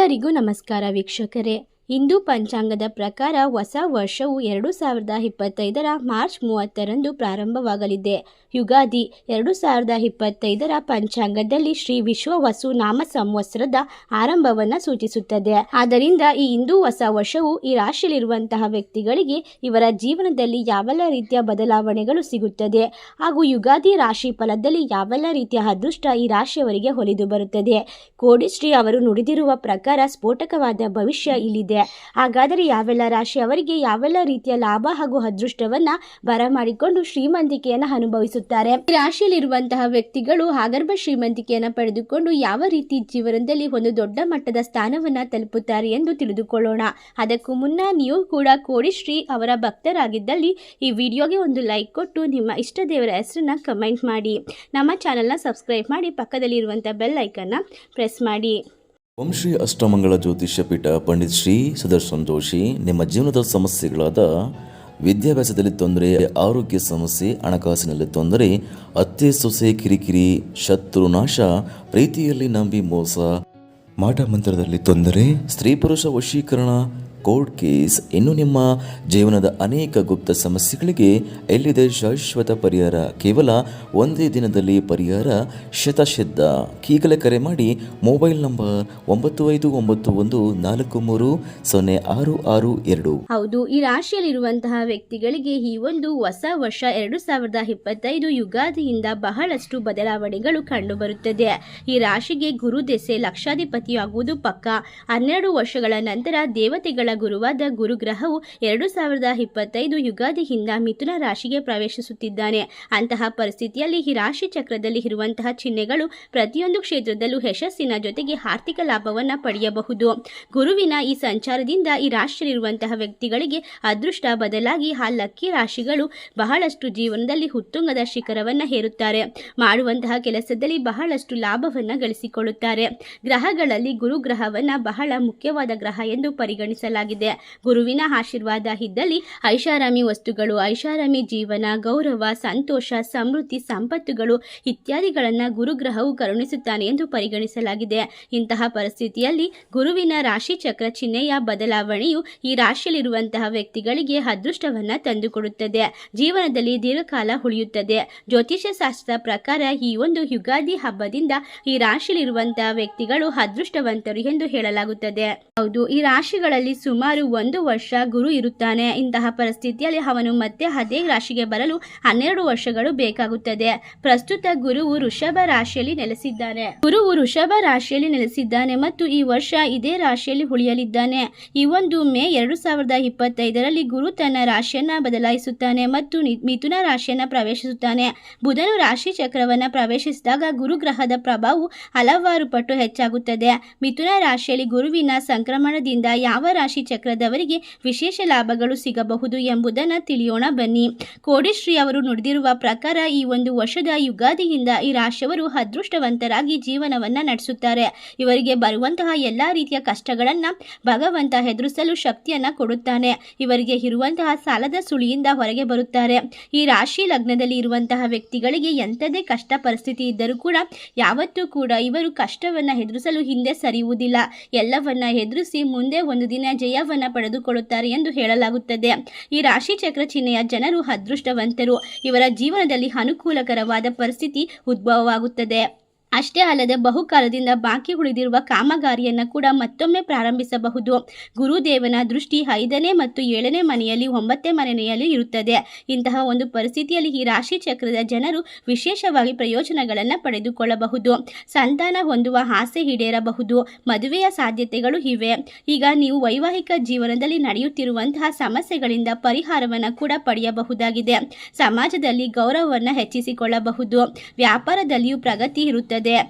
ಎಲ್ಲರಿಗೂ ನಮಸ್ಕಾರ ವೀಕ್ಷಕರೇ. ಹಿಂದೂ ಪಂಚಾಂಗದ ಪ್ರಕಾರ ಹೊಸ ವರ್ಷವು 2025ರ ಮಾರ್ಚ್ 30ರಂದು ಪ್ರಾರಂಭವಾಗಲಿದೆ. ಯುಗಾದಿ 2025ರ ಪಂಚಾಂಗದಲ್ಲಿ ಶ್ರೀ ವಿಶ್ವವಸು ನಾಮ ಸಂವತ್ಸರದ ಆರಂಭವನ್ನು ಸೂಚಿಸುತ್ತದೆ. ಆದ್ದರಿಂದ ಈ ಹಿಂದೂ ಹೊಸ ವರ್ಷವು ಈ ರಾಶಿಯಲ್ಲಿರುವಂತಹ ವ್ಯಕ್ತಿಗಳಿಗೆ ಇವರ ಜೀವನದಲ್ಲಿ ಯಾವೆಲ್ಲ ರೀತಿಯ ಬದಲಾವಣೆಗಳು ಸಿಗುತ್ತದೆ ಹಾಗೂ ಯುಗಾದಿ ರಾಶಿ ಫಲದಲ್ಲಿ ಯಾವೆಲ್ಲ ರೀತಿಯ ಅದೃಷ್ಟ ಈ ರಾಶಿಯವರಿಗೆ ಒಲಿದು ಬರುತ್ತದೆ. ಕೋಡಿಶ್ರೀ ಅವರು ನುಡಿದಿರುವ ಪ್ರಕಾರ ಸ್ಫೋಟಕವಾದ ಭವಿಷ್ಯ ಇಲ್ಲಿದೆ. ಹಾಗಾದರೆ ಯಾವೆಲ್ಲ ರಾಶಿ ಅವರಿಗೆ ಯಾವೆಲ್ಲ ರೀತಿಯ ಲಾಭ ಹಾಗೂ ಅದೃಷ್ಟವನ್ನ ಬರಮಾಡಿಕೊಂಡು ಶ್ರೀಮಂತಿಕೆಯನ್ನು ಅನುಭವಿಸುತ್ತಾರೆ. ಈ ರಾಶಿಯಲ್ಲಿರುವಂತಹ ವ್ಯಕ್ತಿಗಳು ಆಗರ್ಭ ಶ್ರೀಮಂತಿಕೆಯನ್ನು ಪಡೆದುಕೊಂಡು ಯಾವ ರೀತಿ ಜೀವನದಲ್ಲಿ ಒಂದು ದೊಡ್ಡ ಮಟ್ಟದ ಸ್ಥಾನವನ್ನ ತಲುಪುತ್ತಾರೆ ಎಂದು ತಿಳಿದುಕೊಳ್ಳೋಣ. ಅದಕ್ಕೂ ಮುನ್ನ ನೀವು ಕೂಡ ಕೋಡಿಶ್ರೀ ಅವರ ಭಕ್ತರಾಗಿದ್ದಲ್ಲಿ ಈ ವಿಡಿಯೋಗೆ ಒಂದು ಲೈಕ್ ಕೊಟ್ಟು ನಿಮ್ಮ ಇಷ್ಟ ದೇವರ ಹೆಸರನ್ನ ಕಮೆಂಟ್ ಮಾಡಿ. ನಮ್ಮ ಚಾನೆಲ್ನ ಸಬ್ಸ್ಕ್ರೈಬ್ ಮಾಡಿ, ಪಕ್ಕದಲ್ಲಿರುವಂತಹ ಬೆಲ್ ಐಕನ್ನ ಪ್ರೆಸ್ ಮಾಡಿ. ಓಂ ಶ್ರೀ ಅಷ್ಟಮಂಗಳ ಜ್ಯೋತಿಷ್ಯ ಪೀಠ ಪಂಡಿತ್ ಶ್ರೀ ಸುದರ್ಶನ್ ಜೋಶಿ. ನಿಮ್ಮ ಜೀವನದ ಸಮಸ್ಯೆಗಳಾದ ವಿದ್ಯಾಭ್ಯಾಸದಲ್ಲಿ ತೊಂದರೆ, ಆರೋಗ್ಯ ಸಮಸ್ಯೆ, ಹಣಕಾಸಿನಲ್ಲಿ ತೊಂದರೆ, ಅತ್ತೆ ಸೊಸೆ ಕಿರಿಕಿರಿ, ಶತ್ರು ನಾಶ, ಪ್ರೀತಿಯಲ್ಲಿ ನಂಬಿ ಮೋಸ, ಮಾಟ ಮಂತ್ರದಲ್ಲಿ ತೊಂದರೆ, ಸ್ತ್ರೀ ಪುರುಷ ವಶೀಕರಣ, ಕೋರ್ಟ್ ಕೇಸ್, ಇನ್ನು ನಿಮ್ಮ ಜೀವನದ ಅನೇಕ ಗುಪ್ತ ಸಮಸ್ಯೆಗಳಿಗೆ ಎಲ್ಲಿದೆ ಶಾಶ್ವತ ಪರಿಹಾರ. ಕೇವಲ ಒಂದೇ ದಿನದಲ್ಲಿ ಪರಿಹಾರ ಶತಸಿದ್ಧ. ಈಗಲೇ ಕರೆ ಮಾಡಿ. Mobile number 9591430662. ಹೌದು, ಈ ರಾಶಿಯಲ್ಲಿರುವಂತಹ ವ್ಯಕ್ತಿಗಳಿಗೆ ಈ ಒಂದು ಹೊಸ ವರ್ಷ 2025 ಯುಗಾದಿಯಿಂದ ಬಹಳಷ್ಟು ಬದಲಾವಣೆಗಳು ಕಂಡುಬರುತ್ತದೆ. ಈ ರಾಶಿಗೆ ಗುರು ದೆಸೆ ಲಕ್ಷಾಧಿಪತಿಯಾಗುವುದು ಪಕ್ಕ. 12 ವರ್ಷಗಳ ನಂತರ ದೇವತೆಗಳ ಗುರುವಾದ ಗುರುಗ್ರಹವು 2025 ಯುಗಾದಿಯಿಂದ ಮಿಥುನ ರಾಶಿಗೆ ಪ್ರವೇಶಿಸುತ್ತಿದ್ದಾನೆ. ಅಂತಹ ಪರಿಸ್ಥಿತಿಯಲ್ಲಿ ಈ ರಾಶಿ ಚಕ್ರದಲ್ಲಿ ಇರುವಂತಹ ಚಿಹ್ನೆಗಳು ಪ್ರತಿಯೊಂದು ಕ್ಷೇತ್ರದಲ್ಲೂ ಯಶಸ್ಸಿನ ಜೊತೆಗೆ ಆರ್ಥಿಕ ಲಾಭವನ್ನು ಪಡೆಯಬಹುದು. ಗುರುವಿನ ಈ ಸಂಚಾರದಿಂದ ಈ ರಾಶಿಯಲ್ಲಿರುವಂತಹ ವ್ಯಕ್ತಿಗಳಿಗೆ ಅದೃಷ್ಟ ಬದಲಾಗಿ ಆ ಲಕ್ಕಿ ರಾಶಿಗಳು ಬಹಳಷ್ಟು ಜೀವನದಲ್ಲಿ ಉತ್ತುಂಗದ ಶಿಖರವನ್ನು ಹೇರುತ್ತಾರೆ. ಮಾಡುವಂತಹ ಕೆಲಸದಲ್ಲಿ ಬಹಳಷ್ಟು ಲಾಭವನ್ನು ಗಳಿಸಿಕೊಳ್ಳುತ್ತಾರೆ. ಗ್ರಹಗಳಲ್ಲಿ ಗುರುಗ್ರಹವನ್ನು ಬಹಳ ಮುಖ್ಯವಾದ ಗ್ರಹ ಎಂದು ಪರಿಗಣಿಸಲಾಗಿದೆ. ಗುರುವಿನ ಆಶೀರ್ವಾದ ಇದ್ದಲ್ಲಿ ಐಷಾರಾಮಿ ವಸ್ತುಗಳು, ಐಷಾರಾಮಿ ಜೀವನ, ಗೌರವ, ಸಂತೋಷ, ಸಮೃದ್ಧಿ, ಸಂಪತ್ತುಗಳು ಇತ್ಯಾದಿಗಳನ್ನು ಗುರುಗ್ರಹವು ಕರುಣಿಸುತ್ತಾನೆ ಎಂದು ಪರಿಗಣಿಸಲಾಗಿದೆ. ಇಂತಹ ಪರಿಸ್ಥಿತಿಯಲ್ಲಿ ಗುರುವಿನ ರಾಶಿ ಚಕ್ರ ಚಿಹ್ನೆಯ ಬದಲಾವಣೆಯು ಈ ರಾಶಿಯಲ್ಲಿರುವಂತಹ ವ್ಯಕ್ತಿಗಳಿಗೆ ಅದೃಷ್ಟವನ್ನು ತಂದುಕೊಡುತ್ತದೆ. ಜೀವನದಲ್ಲಿ ದೀರ್ಘಕಾಲ ಉಳಿಯುತ್ತದೆ. ಜ್ಯೋತಿಷ್ಯ ಶಾಸ್ತ್ರದ ಪ್ರಕಾರ ಈ ಒಂದು ಯುಗಾದಿ ಹಬ್ಬದಿಂದ ಈ ರಾಶಿಯಲ್ಲಿರುವಂತಹ ವ್ಯಕ್ತಿಗಳು ಅದೃಷ್ಟವಂತರು ಎಂದು ಹೇಳಲಾಗುತ್ತದೆ. ಹೌದು, ಈ ರಾಶಿಗಳಲ್ಲಿ ಸುಮಾರು 1 ವರ್ಷ ಗುರು ಇರುತ್ತಾನೆ. ಇಂತಹ ಪರಿಸ್ಥಿತಿಯಲ್ಲಿ ಅವನು ಮತ್ತೆ ಅದೇ ರಾಶಿಗೆ ಬರಲು 12 ವರ್ಷಗಳು ಬೇಕಾಗುತ್ತದೆ. ಪ್ರಸ್ತುತ ಗುರುವು ವೃಷಭ ರಾಶಿಯಲ್ಲಿ ನೆಲೆಸಿದ್ದಾನೆ ಮತ್ತು ಈ ವರ್ಷ ಇದೇ ರಾಶಿಯಲ್ಲಿ ಉಳಿಯಲಿದ್ದಾನೆ. ಈ ಒಂದು ಮೇ 2025ರಲ್ಲಿ ಗುರು ತನ್ನ ರಾಶಿಯನ್ನ ಬದಲಾಯಿಸುತ್ತಾನೆ ಮತ್ತು ಮಿಥುನ ರಾಶಿಯನ್ನ ಪ್ರವೇಶಿಸುತ್ತಾನೆ. ಬುಧನು ರಾಶಿ ಚಕ್ರವನ್ನು ಪ್ರವೇಶಿಸಿದಾಗ ಗುರುಗ್ರಹದ ಪ್ರಭಾವವು ಹಲವಾರು ಪಟ್ಟು ಹೆಚ್ಚಾಗುತ್ತದೆ. ಮಿಥುನ ರಾಶಿಯಲ್ಲಿ ಗುರುವಿನ ಸಂಕ್ರಮಣದಿಂದ ಯಾವ ರಾಶಿ ಚಕ್ರದವರಿಗೆ ವಿಶೇಷ ಲಾಭಗಳು ಸಿಗಬಹುದು ಎಂಬುದನ್ನು ತಿಳಿಯೋಣ ಬನ್ನಿ. ಕೋಡಿಶ್ರೀ ಅವರು ನುಡಿದಿರುವ ಪ್ರಕಾರ ಈ ಒಂದು ವರ್ಷದ ಯುಗಾದಿಯಿಂದ ಈ ರಾಶಿಯವರು ಅದೃಷ್ಟವಂತರಾಗಿ ಜೀವನವನ್ನ ನಡೆಸುತ್ತಾರೆ. ಇವರಿಗೆ ಬರುವಂತಹ ಎಲ್ಲಾ ರೀತಿಯ ಕಷ್ಟಗಳನ್ನ ಭಗವಂತ ಎದುರಿಸಲು ಶಕ್ತಿಯನ್ನ ಕೊಡುತ್ತಾನೆ. ಇವರಿಗೆ ಇರುವಂತಹ ಸಾಲದ ಸುಳಿಯಿಂದ ಹೊರಗೆ ಬರುತ್ತಾರೆ. ಈ ರಾಶಿ ಲಗ್ನದಲ್ಲಿ ಇರುವಂತಹ ವ್ಯಕ್ತಿಗಳಿಗೆ ಎಂಥದೇ ಕಷ್ಟ ಪರಿಸ್ಥಿತಿ ಇದ್ದರೂ ಕೂಡ ಯಾವತ್ತೂ ಕೂಡ ಇವರು ಕಷ್ಟವನ್ನ ಎದುರಿಸಲು ಹಿಂದೆ ಸರಿಯುವುದಿಲ್ಲ. ಎಲ್ಲವನ್ನ ಎದುರಿಸಿ ಮುಂದೆ ಒಂದು ದಿನ ಜಯವನ್ನ ಪಡೆದುಕೊಳ್ಳುತ್ತಾರೆ ಎಂದು ಹೇಳಲಾಗುತ್ತದೆ. ಈ ರಾಶಿ ಚಕ್ರ ಚಿಹ್ನೆಯ ಜನರು ಅದೃಷ್ಟವಂತರು. ಇವರ ಜೀವನದಲ್ಲಿ ಅನುಕೂಲಕರವಾದ ಪರಿಸ್ಥಿತಿ ಉದ್ಭವವಾಗುತ್ತದೆ. ಅಷ್ಟೇ ಅಲ್ಲದೆ ಬಹುಕಾಲದಿಂದ ಬಾಕಿ ಉಳಿದಿರುವ ಕಾಮಗಾರಿಯನ್ನು ಕೂಡ ಮತ್ತೊಮ್ಮೆ ಪ್ರಾರಂಭಿಸಬಹುದು. ಗುರುದೇವನ ದೃಷ್ಟಿ 5ನೇ ಮತ್ತು 7ನೇ ಮನೆಯಲ್ಲಿ 9ನೇ ಮನೆಯಲ್ಲಿ ಇರುತ್ತದೆ. ಇಂತಹ ಒಂದು ಪರಿಸ್ಥಿತಿಯಲ್ಲಿ ಈ ರಾಶಿ ಚಕ್ರದ ಜನರು ವಿಶೇಷವಾಗಿ ಪ್ರಯೋಜನಗಳನ್ನು ಪಡೆದುಕೊಳ್ಳಬಹುದು. ಸಂತಾನ ಹೊಂದುವ ಆಸೆ ಈಡೇರಬಹುದು. ಮದುವೆಯ ಸಾಧ್ಯತೆಗಳು ಇವೆ. ಈಗ ನೀವು ವೈವಾಹಿಕ ಜೀವನದಲ್ಲಿ ನಡೆಯುತ್ತಿರುವಂತಹ ಸಮಸ್ಯೆಗಳಿಂದ ಪರಿಹಾರವನ್ನು ಕೂಡ ಪಡೆಯಬಹುದಾಗಿದೆ. ಸಮಾಜದಲ್ಲಿ ಗೌರವವನ್ನು ಹೆಚ್ಚಿಸಿಕೊಳ್ಳಬಹುದು. ವ್ಯಾಪಾರದಲ್ಲಿಯೂ ಪ್ರಗತಿ ಇರುತ್ತದೆ.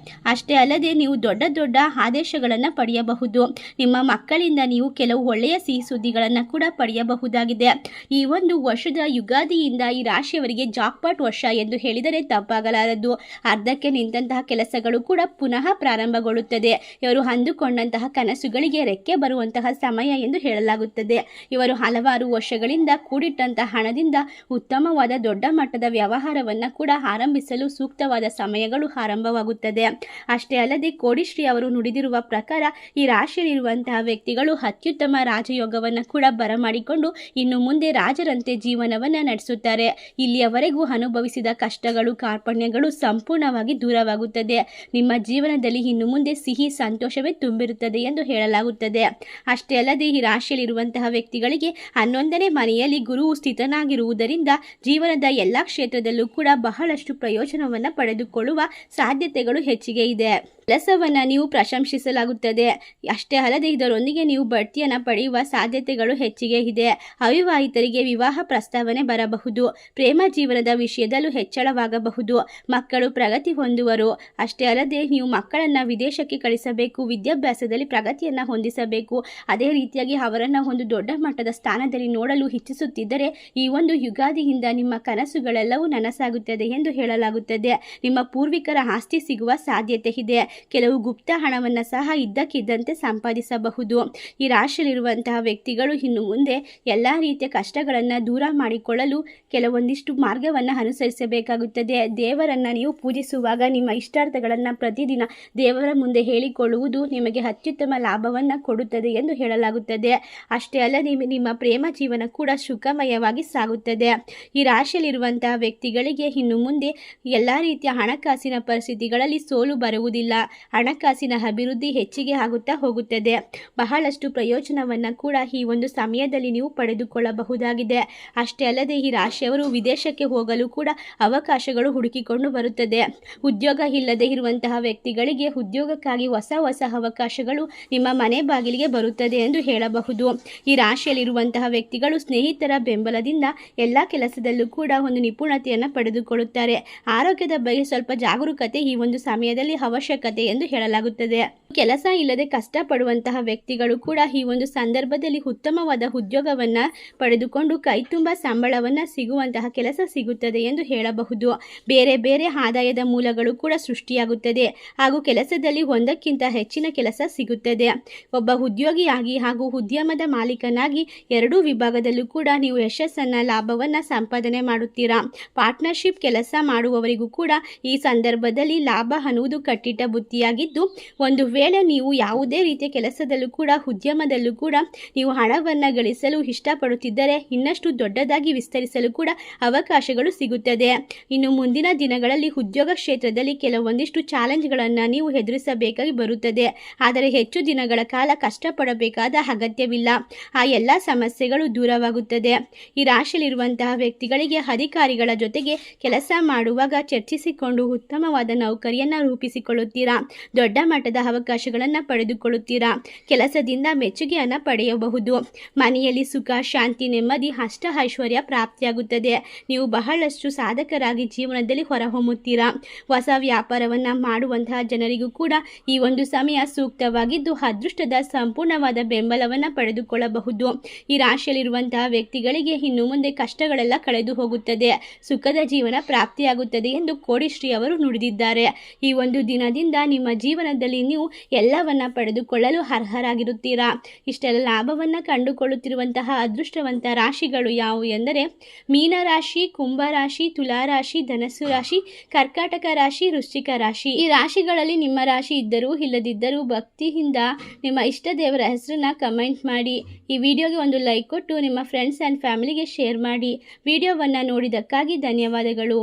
ಅಷ್ಟೇ ಅಲ್ಲದೆ ನೀವು ದೊಡ್ಡ ದೊಡ್ಡ ಆದೇಶಗಳನ್ನು ಪಡೆಯಬಹುದು. ನಿಮ್ಮ ಮಕ್ಕಳಿಂದ ನೀವು ಕೆಲವು ಒಳ್ಳೆಯ ಸಿಹಿ ಸುದ್ದಿಗಳನ್ನು ಕೂಡ ಪಡೆಯಬಹುದಾಗಿದೆ. ಈ ಒಂದು ವರ್ಷದ ಯುಗಾದಿಯಿಂದ ಈ ರಾಶಿಯವರಿಗೆ ಜಾಕ್ಪಾಟ್ ವರ್ಷ ಎಂದು ಹೇಳಿದರೆ ತಪ್ಪಾಗಲಾರದು. ಅರ್ಧಕ್ಕೆ ನಿಂತಹ ಕೆಲಸಗಳು ಕೂಡ ಪುನಃ ಪ್ರಾರಂಭಗೊಳ್ಳುತ್ತದೆ. ಇವರು ಅಂದುಕೊಂಡಂತಹ ಕನಸುಗಳಿಗೆ ರೆಕ್ಕೆ ಬರುವಂತಹ ಸಮಯ ಎಂದು ಹೇಳಲಾಗುತ್ತದೆ. ಇವರು ಹಲವಾರು ವರ್ಷಗಳಿಂದ ಕೂಡಿಟ್ಟಂತಹ ಹಣದಿಂದ ಉತ್ತಮವಾದ ದೊಡ್ಡ ಮಟ್ಟದ ವ್ಯವಹಾರವನ್ನು ಕೂಡ ಆರಂಭಿಸಲು ಸೂಕ್ತವಾದ ಸಮಯಗಳು ಆರಂಭವಾಗುತ್ತದೆ. ಸಿಗುತ್ತದೆ. ಅಷ್ಟೇ ಅಲ್ಲದೆ ಕೋಡಿಶ್ರೀ ಅವರು ನುಡಿದಿರುವ ಪ್ರಕಾರ ಈ ರಾಶಿಯಲ್ಲಿರುವಂತಹ ವ್ಯಕ್ತಿಗಳು ಅತ್ಯುತ್ತಮ ರಾಜಯೋಗವನ್ನು ಕೂಡ ಬರಮಾಡಿಕೊಂಡು ಇನ್ನು ಮುಂದೆ ರಾಜರಂತೆ ಜೀವನವನ್ನು ನಡೆಸುತ್ತಾರೆ. ಇಲ್ಲಿಯವರೆಗೂ ಅನುಭವಿಸಿದ ಕಷ್ಟಗಳು ಕಾರ್ಪಣ್ಯಗಳು ಸಂಪೂರ್ಣವಾಗಿ ದೂರವಾಗುತ್ತದೆ. ನಿಮ್ಮ ಜೀವನದಲ್ಲಿ ಇನ್ನು ಮುಂದೆ ಸಿಹಿ ಸಂತೋಷವೇ ತುಂಬಿರುತ್ತದೆ ಎಂದು ಹೇಳಲಾಗುತ್ತದೆ. ಅಷ್ಟೇ ಅಲ್ಲದೆ ಈ ರಾಶಿಯಲ್ಲಿರುವಂತಹ ವ್ಯಕ್ತಿಗಳಿಗೆ 11ನೇ ಮನೆಯಲ್ಲಿ ಗುರುವು ಸ್ಥಿತನಾಗಿರುವುದರಿಂದ ಜೀವನದ ಎಲ್ಲ ಕ್ಷೇತ್ರದಲ್ಲೂ ಕೂಡ ಬಹಳಷ್ಟು ಪ್ರಯೋಜನವನ್ನು ಪಡೆದುಕೊಳ್ಳುವ ಸಾಧ್ಯತೆಗಳು ಹೆಚ್ಚಿಗೆ ಇದೆ. ಕೆಲಸವನ್ನು ನೀವು ಪ್ರಶಂಸಿಸಲಾಗುತ್ತದೆ. ಅಷ್ಟೇ ಅಲ್ಲದೆ ಇದರೊಂದಿಗೆ ನೀವು ಬಡ್ತಿಯನ್ನು ಪಡೆಯುವ ಸಾಧ್ಯತೆಗಳು ಹೆಚ್ಚಿಗೆ ಇದೆ. ಅವಿವಾಹಿತರಿಗೆ ವಿವಾಹ ಪ್ರಸ್ತಾವನೆ ಬರಬಹುದು. ಪ್ರೇಮ ಜೀವನದ ವಿಷಯದಲ್ಲೂ ಹೆಚ್ಚಳವಾಗಬಹುದು. ಮಕ್ಕಳು ಪ್ರಗತಿ ಹೊಂದುವರು. ಅಷ್ಟೇ ಅಲ್ಲದೆ ನೀವು ಮಕ್ಕಳನ್ನು ವಿದೇಶಕ್ಕೆ ಕಳಿಸಬೇಕು, ವಿದ್ಯಾಭ್ಯಾಸದಲ್ಲಿ ಪ್ರಗತಿಯನ್ನು ಹೊಂದಿಸಬೇಕು. ಅದೇ ರೀತಿಯಾಗಿ ಅವರನ್ನು ಒಂದು ದೊಡ್ಡ ಮಟ್ಟದ ಸ್ಥಾನದಲ್ಲಿ ನೋಡಲು ಇಚ್ಛಿಸುತ್ತಿದ್ದರೆ ಈ ಒಂದು ಯುಗಾದಿಯಿಂದ ನಿಮ್ಮ ಕನಸುಗಳೆಲ್ಲವೂ ನನಸಾಗುತ್ತದೆ ಎಂದು ಹೇಳಲಾಗುತ್ತದೆ. ನಿಮ್ಮ ಪೂರ್ವಿಕರ ಆಸ್ತಿ ಸಿಗುವ ಸಾಧ್ಯತೆ ಇದೆ. ಕೆಲವು ಗುಪ್ತ ಹಣವನ್ನು ಸಹ ಇದ್ದಕ್ಕಿದ್ದಂತೆ ಸಂಪಾದಿಸಬಹುದು. ಈ ರಾಶಿಯಲ್ಲಿರುವಂತಹ ವ್ಯಕ್ತಿಗಳು ಇನ್ನು ಮುಂದೆ ಎಲ್ಲ ರೀತಿಯ ಕಷ್ಟಗಳನ್ನು ದೂರ ಮಾಡಿಕೊಳ್ಳಲು ಕೆಲವೊಂದಿಷ್ಟು ಮಾರ್ಗವನ್ನು ಅನುಸರಿಸಬೇಕಾಗುತ್ತದೆ. ದೇವರನ್ನು ನೀವು ಪೂಜಿಸುವಾಗ ನಿಮ್ಮ ಇಷ್ಟಾರ್ಥಗಳನ್ನು ಪ್ರತಿದಿನ ದೇವರ ಮುಂದೆ ಹೇಳಿಕೊಳ್ಳುವುದು ನಿಮಗೆ ಅತ್ಯುತ್ತಮ ಲಾಭವನ್ನು ಕೊಡುತ್ತದೆ ಎಂದು ಹೇಳಲಾಗುತ್ತದೆ. ಅಷ್ಟೇ ಅಲ್ಲದೆ ನಿಮ್ಮ ಪ್ರೇಮ ಜೀವನ ಕೂಡ ಸುಖಮಯವಾಗಿ ಸಾಗುತ್ತದೆ. ಈ ರಾಶಿಯಲ್ಲಿರುವಂತಹ ವ್ಯಕ್ತಿಗಳಿಗೆ ಇನ್ನು ಮುಂದೆ ಎಲ್ಲ ರೀತಿಯ ಹಣಕಾಸಿನ ಪರಿಸ್ಥಿತಿಗಳಲ್ಲಿ ಸೋಲು ಬರುವುದಿಲ್ಲ. ಹಣಕಾಸಿನ ಅಭಿವೃದ್ಧಿ ಹೆಚ್ಚಿಗೆ ಆಗುತ್ತಾ ಹೋಗುತ್ತದೆ. ಬಹಳಷ್ಟು ಪ್ರಯೋಜನವನ್ನು ಕೂಡ ಈ ಒಂದು ಸಮಯದಲ್ಲಿ ನೀವು ಪಡೆದುಕೊಳ್ಳಬಹುದಾಗಿದೆ. ಅಷ್ಟೇ ಅಲ್ಲದೆ ಈ ರಾಶಿಯವರು ವಿದೇಶಕ್ಕೆ ಹೋಗಲು ಕೂಡ ಅವಕಾಶಗಳು ಹುಡುಕಿಕೊಂಡು ಬರುತ್ತದೆ. ಉದ್ಯೋಗ ಇಲ್ಲದೆ ಇರುವಂತಹ ವ್ಯಕ್ತಿಗಳಿಗೆ ಉದ್ಯೋಗಕ್ಕಾಗಿ ಹೊಸ ಅವಕಾಶಗಳು ನಿಮ್ಮ ಮನೆ ಬಾಗಿಲಿಗೆ ಬರುತ್ತದೆ ಎಂದು ಹೇಳಬಹುದು. ಈ ರಾಶಿಯಲ್ಲಿರುವಂತಹ ವ್ಯಕ್ತಿಗಳು ಸ್ನೇಹಿತರ ಬೆಂಬಲದಿಂದ ಎಲ್ಲ ಕೆಲಸದಲ್ಲೂ ಕೂಡ ಒಂದು ನಿಪುಣತೆಯನ್ನು ಪಡೆದುಕೊಳ್ಳುತ್ತಾರೆ. ಆರೋಗ್ಯದ ಬಗ್ಗೆ ಸ್ವಲ್ಪ ಜಾಗರೂಕತೆ ಈ ಒಂದು ಸಮಯದಲ್ಲಿ ಅವಶ್ಯಕತೆ ಎಂದು ಹೇಳಲಾಗುತ್ತದೆ. ಕೆಲಸ ಇಲ್ಲದೆ ಕಷ್ಟಪಡುವಂತಹ ವ್ಯಕ್ತಿಗಳು ಕೂಡ ಈ ಒಂದು ಸಂದರ್ಭದಲ್ಲಿ ಉತ್ತಮವಾದ ಉದ್ಯೋಗವನ್ನು ಪಡೆದುಕೊಂಡು ಕೈ ತುಂಬ ಸಂಬಳವನ್ನು ಸಿಗುವಂತಹ ಕೆಲಸ ಸಿಗುತ್ತದೆ ಎಂದು ಹೇಳಬಹುದು. ಬೇರೆ ಬೇರೆ ಆದಾಯದ ಮೂಲಗಳು ಕೂಡ ಸೃಷ್ಟಿಯಾಗುತ್ತದೆ ಹಾಗೂ ಕೆಲಸದಲ್ಲಿ ಒಂದಕ್ಕಿಂತ ಹೆಚ್ಚಿನ ಕೆಲಸ ಸಿಗುತ್ತದೆ. ಒಬ್ಬ ಉದ್ಯೋಗಿಯಾಗಿ ಹಾಗೂ ಉದ್ಯಮದ ಮಾಲೀಕನಾಗಿ ಎರಡೂ ವಿಭಾಗದಲ್ಲೂ ಕೂಡ ನೀವು ಯಶಸ್ಸನ್ನು ಲಾಭವನ್ನು ಸಂಪಾದನೆ ಮಾಡುತ್ತೀರಾ. ಪಾರ್ಟ್ನರ್ಶಿಪ್ ಕೆಲಸ ಮಾಡುವವರಿಗೂ ಕೂಡ ಈ ಸಂದರ್ಭದಲ್ಲಿ ಲಾಭ ಅನ್ನುವುದು ಕಟ್ಟಿಟ್ಟ ಬುತ್ತಿಯಾಗಿದ್ದು, ಒಂದು ವೇಳೆ ನೀವು ಯಾವುದೇ ರೀತಿಯ ಕೆಲಸದಲ್ಲೂ ಕೂಡ ಉದ್ಯಮದಲ್ಲೂ ಕೂಡ ನೀವು ಹಣವನ್ನು ಗಳಿಸಲು ಇಷ್ಟಪಡುತ್ತಿದ್ದರೆ ಇನ್ನಷ್ಟು ದೊಡ್ಡದಾಗಿ ವಿಸ್ತರಿಸಲು ಕೂಡ ಅವಕಾಶಗಳು ಸಿಗುತ್ತದೆ. ಇನ್ನು ಮುಂದಿನ ದಿನಗಳಲ್ಲಿ ಉದ್ಯೋಗ ಕ್ಷೇತ್ರದಲ್ಲಿ ಕೆಲವೊಂದಿಷ್ಟು ಚಾಲೆಂಜ್ಗಳನ್ನು ನೀವು ಎದುರಿಸಬೇಕಾಗಿ ಬರುತ್ತದೆ. ಆದರೆ ಹೆಚ್ಚು ದಿನಗಳ ಕಾಲ ಕಷ್ಟಪಡಬೇಕಾದ ಅಗತ್ಯವಿಲ್ಲ. ಆ ಎಲ್ಲ ಸಮಸ್ಯೆಗಳು ದೂರವಾಗುತ್ತದೆ. ಈ ರಾಶಿಯಲ್ಲಿರುವಂತಹ ವ್ಯಕ್ತಿಗಳಿಗೆ ಅಧಿಕಾರಿಗಳ ಜೊತೆಗೆ ಕೆಲಸ ಮಾಡುವಾಗ ಚರ್ಚಿಸಿಕೊಂಡು ಉತ್ತಮವಾದ ನೌಕರಿಯನ್ನು ರೂಪಿಸಿಕೊಳ್ಳುತ್ತೀರಾ. ದೊಡ್ಡ ಮಟ್ಟದ ಅವಕಾಶಗಳನ್ನು ಪಡೆದುಕೊಳ್ಳುತ್ತೀರಾ. ಕೆಲಸದಿಂದ ಮೆಚ್ಚುಗೆಯನ್ನು ಪಡೆಯಬಹುದು. ಮನೆಯಲ್ಲಿ ಸುಖ, ಶಾಂತಿ, ನೆಮ್ಮದಿ, ಅಷ್ಟ ಐಶ್ವರ್ಯ ಪ್ರಾಪ್ತಿಯಾಗುತ್ತದೆ. ನೀವು ಬಹಳಷ್ಟು ಸಾಧಕರಾಗಿ ಜೀವನದಲ್ಲಿ ಹೊರಹೊಮ್ಮುತ್ತೀರಾ. ಹೊಸ ವ್ಯಾಪಾರವನ್ನು ಮಾಡುವಂತಹ ಜನರಿಗೂ ಕೂಡ ಈ ಒಂದು ಸಮಯ ಸೂಕ್ತವಾಗಿದ್ದು ಅದೃಷ್ಟದ ಸಂಪೂರ್ಣವಾದ ಬೆಂಬಲವನ್ನು ಪಡೆದುಕೊಳ್ಳಬಹುದು. ಈ ರಾಶಿಯಲ್ಲಿರುವಂತಹ ವ್ಯಕ್ತಿಗಳಿಗೆ ಇನ್ನು ಮುಂದೆ ಕಷ್ಟಗಳೆಲ್ಲ ಕಳೆದು ಹೋಗುತ್ತದೆ, ಸುಖದ ಜೀವನ ಪ್ರಾಪ್ತಿಯಾಗುತ್ತದೆ ಎಂದು ಕೋಡಿಶ್ರೀ ಅವರು ನುಡಿದಿದ್ದಾರೆ. ಈ ಒಂದು ದಿನದಿಂದ ನಿಮ್ಮ ಜೀವನದಲ್ಲಿ ನೀವು ಎಲ್ಲವನ್ನ ಪಡೆದುಕೊಳ್ಳಲು ಅರ್ಹರಾಗಿರುತ್ತೀರಾ. ಇಷ್ಟೆಲ್ಲ ಲಾಭವನ್ನು ಕಂಡುಕೊಳ್ಳುತ್ತಿರುವಂತಹ ಅದೃಷ್ಟವಂತ ರಾಶಿಗಳು ಯಾವುವು ಎಂದರೆ ಮೀನರಾಶಿ, ಕುಂಭರಾಶಿ, ತುಲಾರಾಶಿ, ಧನಸ್ಸು ರಾಶಿ, ಕರ್ಕಾಟಕ ರಾಶಿ, ವೃಶ್ಚಿಕ ರಾಶಿ. ಈ ರಾಶಿಗಳಲ್ಲಿ ನಿಮ್ಮ ರಾಶಿ ಇದ್ದರೂ ಇಲ್ಲದಿದ್ದರೂ ಭಕ್ತಿಯಿಂದ ನಿಮ್ಮ ಇಷ್ಟ ದೇವರ ಹೆಸರನ್ನ ಕಮೆಂಟ್ ಮಾಡಿ. ಈ ವಿಡಿಯೋಗೆ ಒಂದು ಲೈಕ್ ಕೊಟ್ಟು ನಿಮ್ಮ ಫ್ರೆಂಡ್ಸ್ ಆ್ಯಂಡ್ ಫ್ಯಾಮಿಲಿಗೆ ಶೇರ್ ಮಾಡಿ. ವಿಡಿಯೋವನ್ನು ನೋಡಿದ್ದಕ್ಕಾಗಿ ಧನ್ಯವಾದಗಳು.